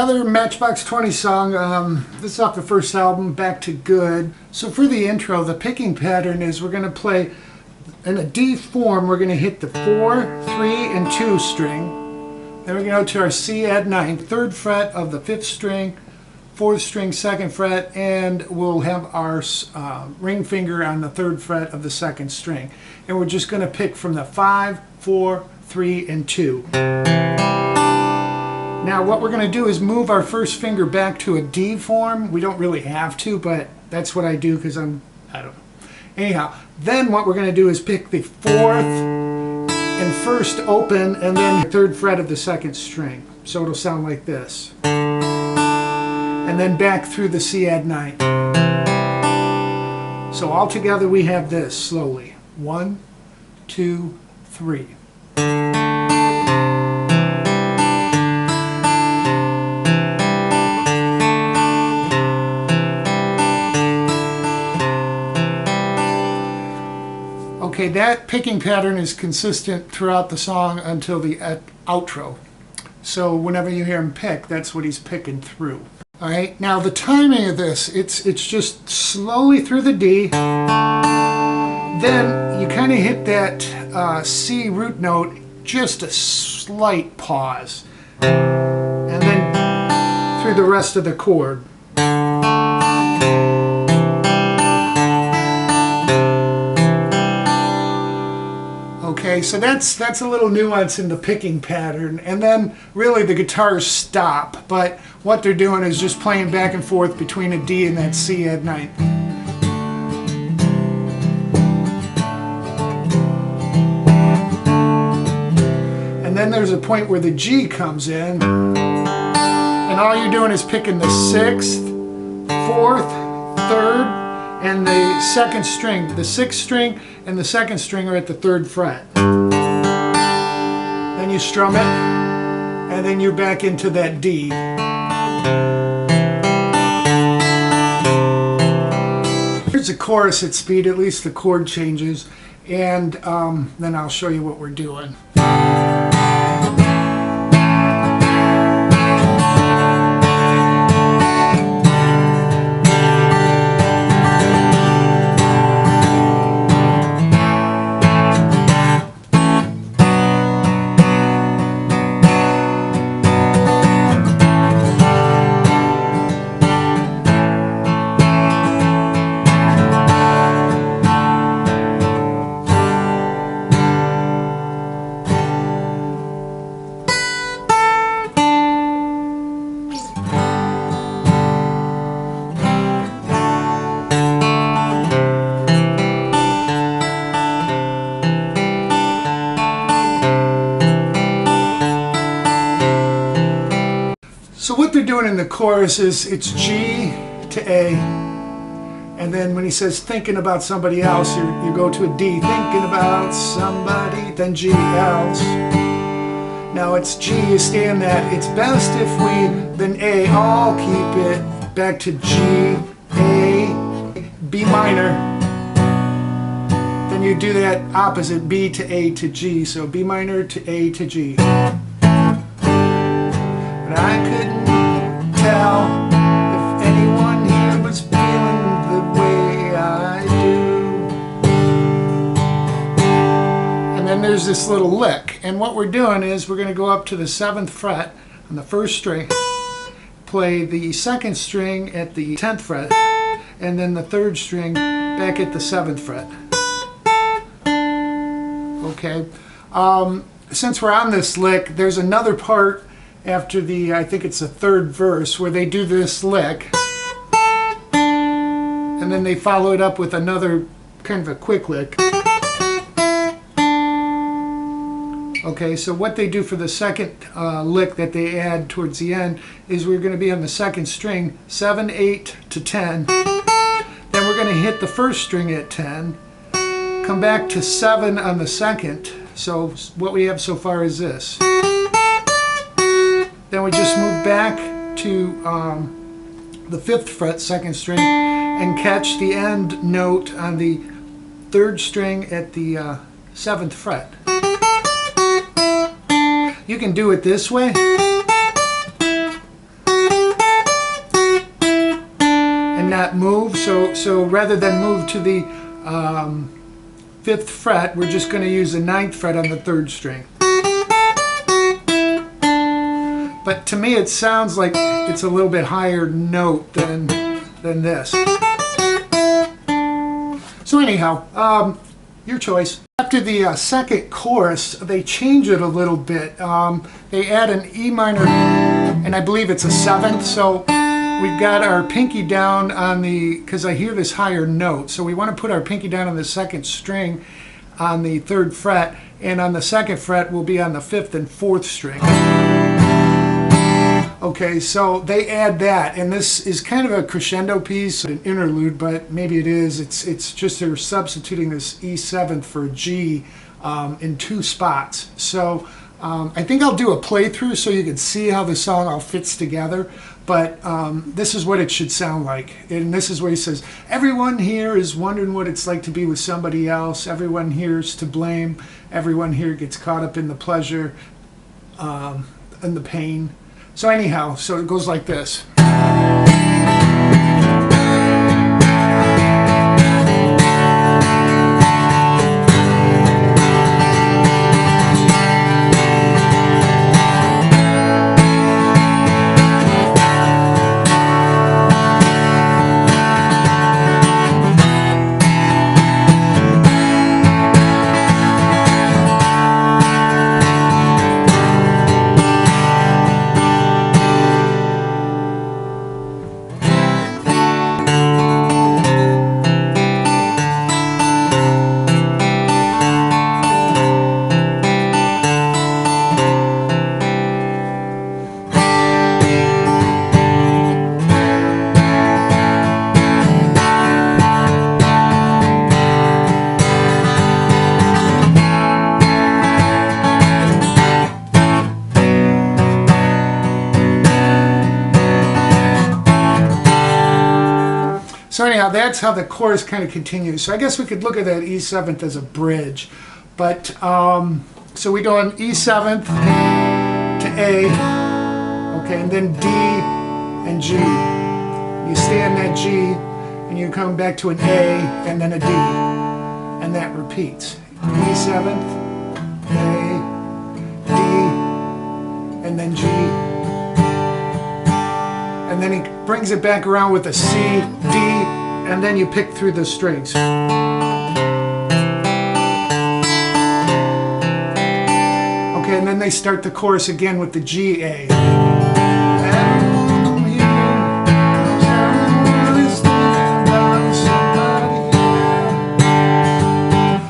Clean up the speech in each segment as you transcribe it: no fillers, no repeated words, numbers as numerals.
another Matchbox 20 song. This is off the first album, Back to Good. So for the intro, the picking pattern is we're going to play in a D form. We're going to hit the 4, 3, and 2 string. Then we're going to go to our C add 9, 3rd fret of the 5th string, 4th string, 2nd fret, and we'll have our ring finger on the 3rd fret of the 2nd string. And we're just going to pick from the 5, 4, 3, and 2. Now what we're going to do is move our first finger back to a D form. We don't really have to, but that's what I do because I don't know. Anyhow, then what we're going to do is pick the 4th and 1st open and then the 3rd fret of the 2nd string. So it'll sound like this. And then back through the C add 9. So all together we have this slowly. 1, 2, 3. Okay, that picking pattern is consistent throughout the song until the outro. So whenever you hear him pick, that's what he's picking through. All right, now the timing of this, it's just slowly through the D. Then you kind of hit that C root note, just a slight pause. And then through the rest of the chord. Okay, so that's a little nuance in the picking pattern, and then really the guitars stop, but what they're doing is just playing back and forth between a D and that C add 9. And then there's a point where the G comes in, and all you're doing is picking the 6th, 4th, 3rd, and the 2nd string. The 6th string and the 2nd string are at the 3rd fret. Then you strum it, and then you're back into that D. Here's the chorus at speed, at least the chord changes, and then I'll show you what we're doing. So what they're doing in the chorus is it's G to A, and then when he says thinking about somebody else, you go to a D, thinking about somebody, then G else. Now it's G, you stay in that. It's best if we, then A, all keep it back to G, A, B minor. Then you do that opposite, B to A to G, so B minor to A to G. But I couldn't tell if anyone here was feeling the way I do. And then there's this little lick, and what we're doing is we're going to go up to the 7th fret on the 1st string, play the 2nd string at the 10th fret, and then the 3rd string back at the 7th fret. Okay, since we're on this lick, there's another part after the, I think it's the 3rd verse, where they do this lick, and then they follow it up with another kind of a quick lick. Okay, so what they do for the 2nd lick that they add towards the end is we're going to be on the 2nd string, 7, 8 to 10. Then we're going to hit the 1st string at 10, come back to 7 on the 2nd. So what we have so far is this. Then we just move back to the 5th fret, 2nd string, and catch the end note on the 3rd string at the 7th fret. You can do it this way, not move. So rather than move to the 5th fret, we're just going to use the 9th fret on the 3rd string. But to me it sounds like it's a little bit higher note than this. So anyhow, your choice. After the second chorus, they change it a little bit. They add an E minor, and I believe it's a 7th. So we've got our pinky down on the, because I hear this higher note, so we want to put our pinky down on the 2nd string on the 3rd fret, and on the 2nd fret we'll be on the 5th and 4th string. Okay, so they add that, and this is kind of a crescendo piece, an interlude, but maybe it is. It's just they're substituting this E7th for a G in 2 spots. So I think I'll do a playthrough so you can see how the song all fits together. But this is what it should sound like, and this is where he says, everyone here is wondering what it's like to be with somebody else. Everyone here is to blame. Everyone here gets caught up in the pleasure and the pain. So anyhow, so it goes like this. So anyhow, that's how the chorus kind of continues. So I guess we could look at that E7th as a bridge. But, so we go on E7th to A, okay, and then D and G. You stay on that G, and you come back to an A, and then a D. And that repeats. E7th, A, D, and then G. And then he brings it back around with a C, D, and then you pick through the strings. Okay, and then they start the chorus again with the G, A.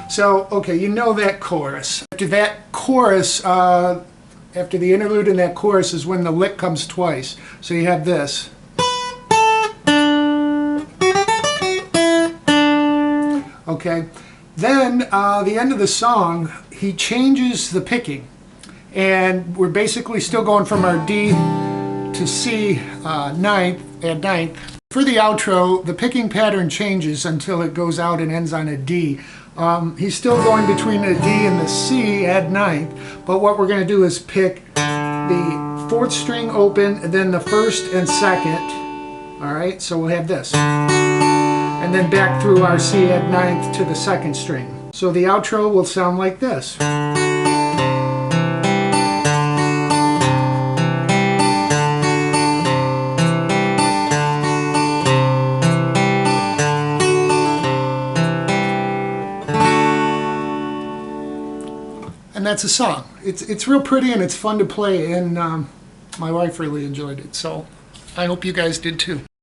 So, okay, you know that chorus. After that chorus, after the interlude and that chorus is when the lick comes twice. So you have this. Okay. Then the end of the song, he changes the picking. And we're basically still going from our D to C ninth at ninth. For the outro, the picking pattern changes until it goes out and ends on a D. He's still going between the D and the C at ninth, but what we're going to do is pick the 4th string open, and then the 1st and 2nd. All right, so we'll have this. And then back through our C at ninth to the 2nd string. So the outro will sound like this. And that's a song. It's real pretty and it's fun to play, and my wife really enjoyed it, so I hope you guys did too.